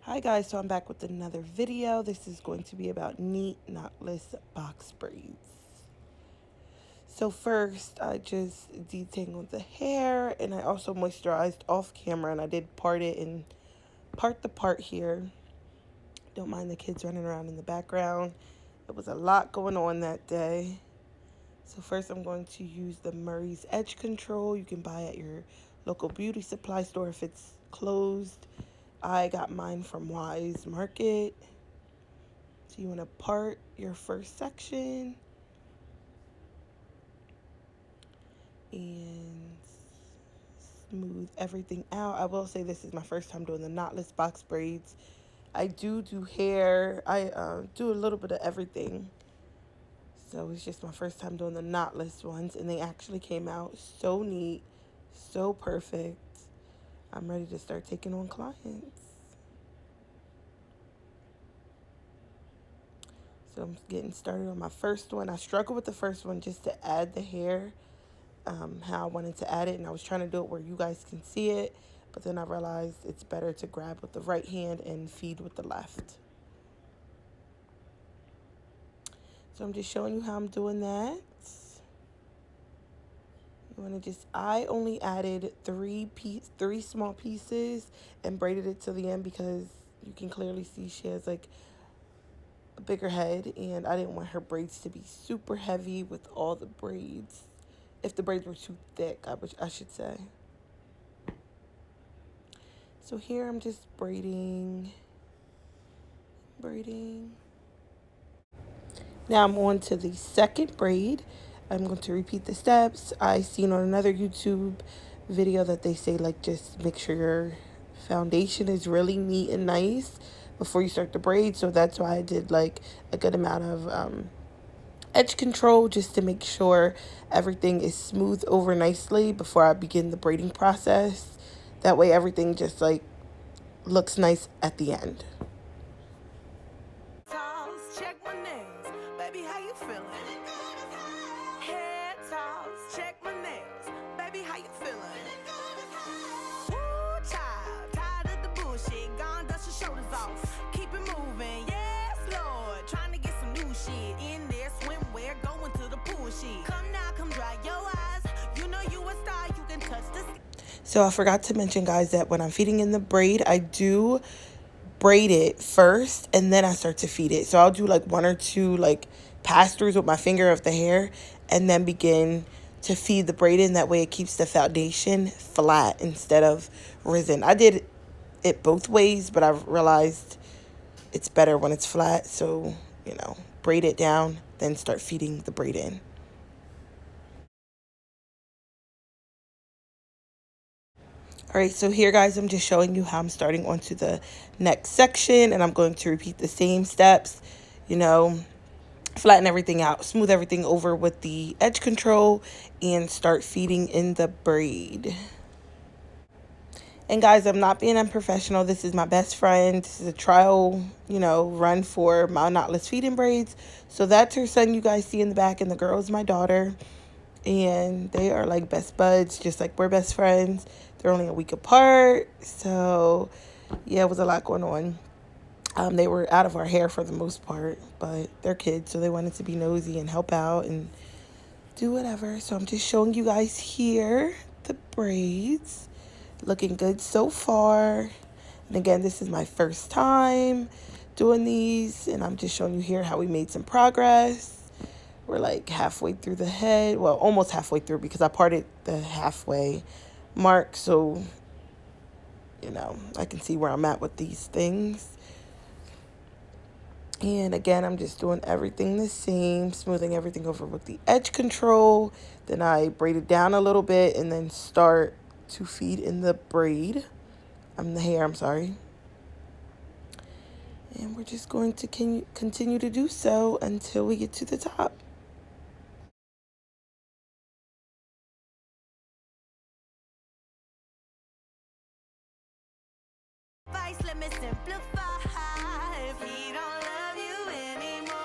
Hi guys, so I'm back with another video. This is going to be about neat knotless box braids. So first, I just detangled the hair and I also moisturized off camera, and I did part it and part the part here. Don't mind the kids running around in the background. It was a lot going on that day. So first I'm going to use the Murray's Edge Control. You can buy at your local beauty supply store if it's closed. I got mine from Wise Market. So you want to part your first section and smooth everything out. I will say this is my first time doing the knotless box braids. I do hair. I do a little bit of everything. So it's just my first time doing the knotless ones, and they actually came out so neat, so perfect. I'm ready to start taking on clients. So I'm getting started on my first one. I struggled with the first one just to add the hair, how I wanted to add it, and I was trying to do it where you guys can see it, but then I realized it's better to grab with the right hand and feed with the left. So I'm just showing you how I'm doing that. You want to I only added three small pieces and braided it to the end because you can clearly see she has like a bigger head, and I didn't want her braids to be super heavy with all the braids. If the braids were too thick, I should say. So here I'm just braiding. Now I'm on to the second braid. I'm going to repeat the steps. I seen on another YouTube video that they say like just make sure your foundation is really neat and nice before you start the braid. So that's why I did like a good amount of edge control just to make sure everything is smoothed over nicely before I begin the braiding process. That way everything just like looks nice at the end. Check my nails, baby, how you feeling? Head toss, check my nails, baby, how you feeling? Woo, child, tired of the bullshit, gone dust your shoulders off. Keep it moving, yes, Lord. Trying to get some new shit in there, swimwear, going to the pool shit. Come now, come dry your eyes. You know you a star, you can touch the. So I forgot to mention, guys, that when I'm feeding in the braid, I do braid it first and then I start to feed it. So I'll do like one or two like pass-throughs with my finger of the hair and then begin to feed the braid in. That way it keeps the foundation flat instead of risen. I did it both ways, but I realized it's better when it's flat. So, you know, braid it down, then start feeding the braid in. All right, so here, guys, I'm just showing you how I'm starting onto the next section, and I'm going to repeat the same steps, you know, flatten everything out, smooth everything over with the edge control, and start feeding in the braid. And guys, I'm not being unprofessional. This is my best friend. This is a trial, you know, run for my knotless feeding braids. So that's her son you guys see in the back, and the girl is my daughter. And they are like best buds, just like we're best friends. They're only a week apart, so yeah, it was a lot going on. They were out of our hair for the most part, but they're kids, so they wanted to be nosy and help out and do whatever. So I'm just showing you guys here the braids, looking good so far. And again, this is my first time doing these, and I'm just showing you here how we made some progress. We're like halfway through the head. Well, almost halfway through because I parted the halfway mark. So, you know, I can see where I'm at with these things. And again, I'm just doing everything the same, smoothing everything over with the edge control. Then I braid it down a little bit and then start to feed in the braid. The hair, I'm sorry. And we're just going to continue to do so until we get to the top. Let me simplify. If he don't love you anymore,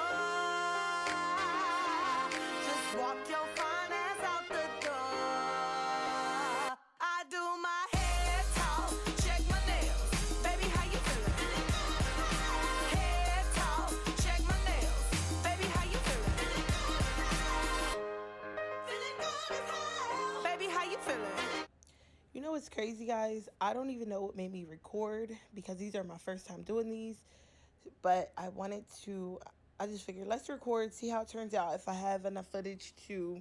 just walk your fine ass out the door. I do my hair talk, check my nails, baby, how you feeling? crazy, guys. I don't even know what made me record because these are my first time doing these. But I just figured let's record, see how it turns out. If I have enough footage to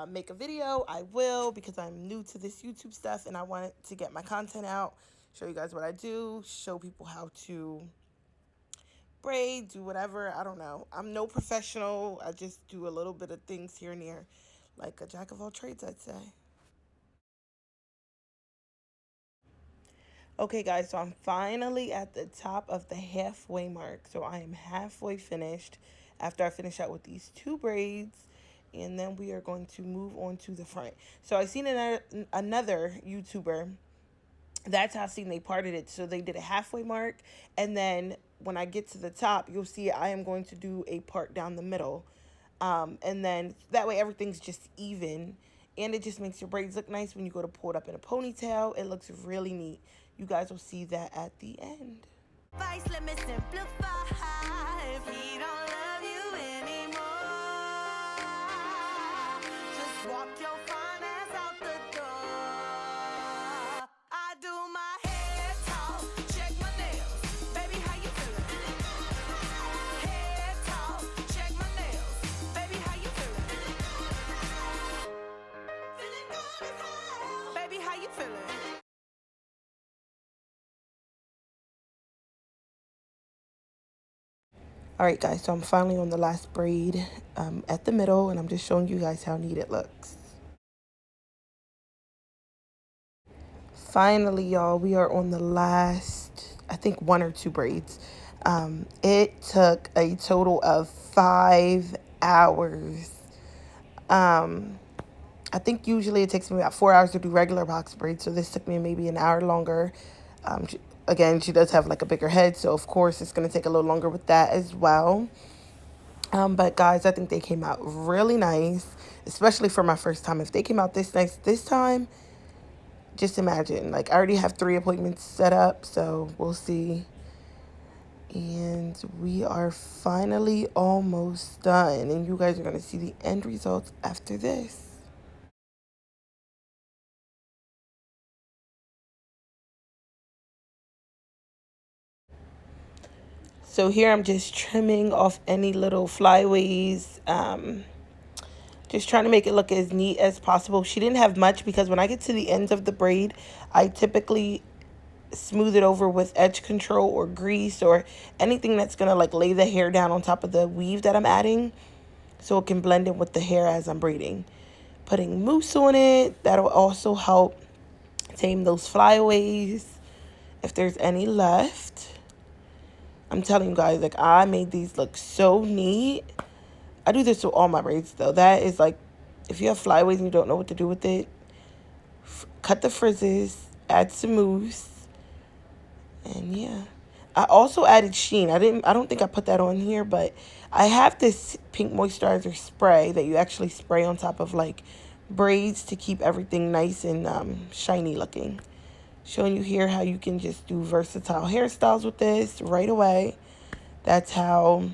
make a video, I will, because I'm new to this YouTube stuff and I want to get my content out, show you guys what I do, show people how to braid, do whatever. I don't know. I'm no professional. I just do a little bit of things here and there, like a jack of all trades, I'd say. Okay, guys, so I'm finally at the top of the halfway mark. So I am halfway finished after I finish out with these two braids. And then we are going to move on to the front. So I seen another YouTuber. That's how I seen they parted it. So they did a halfway mark. And then when I get to the top, you'll see I am going to do a part down the middle. And then that way everything's just even. And it just makes your braids look nice when you go to pull it up in a ponytail. It looks really neat. You guys will see that at the end. Vice, let me simplify. If he don't love you anymore, just walk your fine ass out the door. I do my hair talk, check my nails. Baby, how you feeling? Hair talk, check my nails. Baby, how you feeling? Feeling good as hell. Baby, how you feeling? All right, guys, so I'm finally on the last braid at the middle, and I'm just showing you guys how neat it looks. Finally, y'all, we are on the last, I think, one or two braids. It took a total of 5 hours. I think usually it takes me about 4 hours to do regular box braids, so this took me maybe an hour longer. Again, she does have like a bigger head, so of course it's going to take a little longer with that as well. But guys, I think they came out really nice, especially for my first time. If they came out this nice this time, just imagine. Like, I already have 3 appointments set up, so we'll see. And we are finally almost done, and you guys are going to see the end results after this. So here I'm just trimming off any little flyaways, just trying to make it look as neat as possible. She didn't have much because when I get to the ends of the braid, I typically smooth it over with edge control or grease or anything that's going to like lay the hair down on top of the weave that I'm adding so it can blend in with the hair as I'm braiding. Putting mousse on it, that'll also help tame those flyaways if there's any left. I'm telling you guys, like, I made these look so neat. I do this with all my braids, though. That is, like, if you have flyaways and you don't know what to do with it, cut the frizzes, add some mousse, and yeah. I also added sheen. I don't think I put that on here, but I have this pink moisturizer spray that you actually spray on top of, like, braids to keep everything nice and shiny looking. Showing you here how you can just do versatile hairstyles with this right away. That's how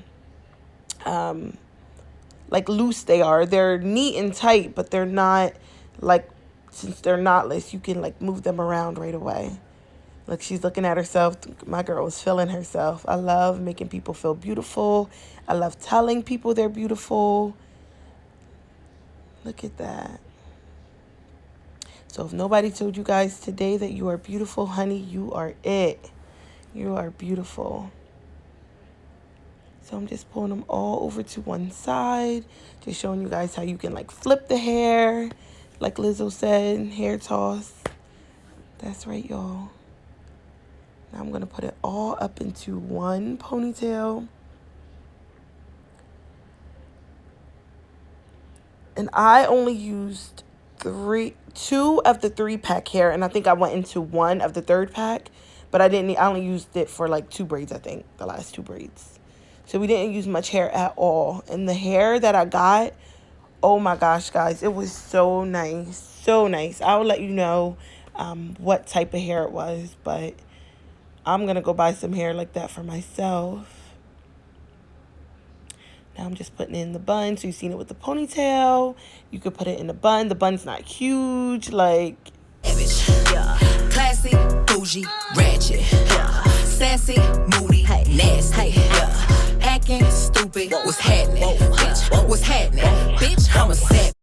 like loose they are. They're neat and tight, but they're not like, since they're knotless, you can like move them around right away. Look, she's looking at herself. My girl is feeling herself. I love making people feel beautiful. I love telling people they're beautiful. Look at that. So if nobody told you guys today that you are beautiful, honey, you are it. You are beautiful. So I'm just pulling them all over to one side. Just showing you guys how you can like flip the hair. Like Lizzo said, hair toss. That's right, y'all. Now I'm going to put it all up into one ponytail. And I only used two of the 3-pack hair, and I think I went into one of the 3rd pack, but I only used it for like 2 braids, I think, the last 2 braids. So we didn't use much hair at all. And the hair that I got, oh my gosh, guys, it was so nice, so nice. I'll let you know what type of hair it was, but I'm gonna go buy some hair like that for myself. Now I'm just putting it in the bun. So you've seen it with the ponytail. You could put it in the bun. The bun's not huge. Like, bitch. Yeah. Classy, bougie, ratchet. Yeah. Sassy, moody, nasty. Yeah. Acting stupid, what's happening? Bitch, what's happening? Bitch, I'm a savage.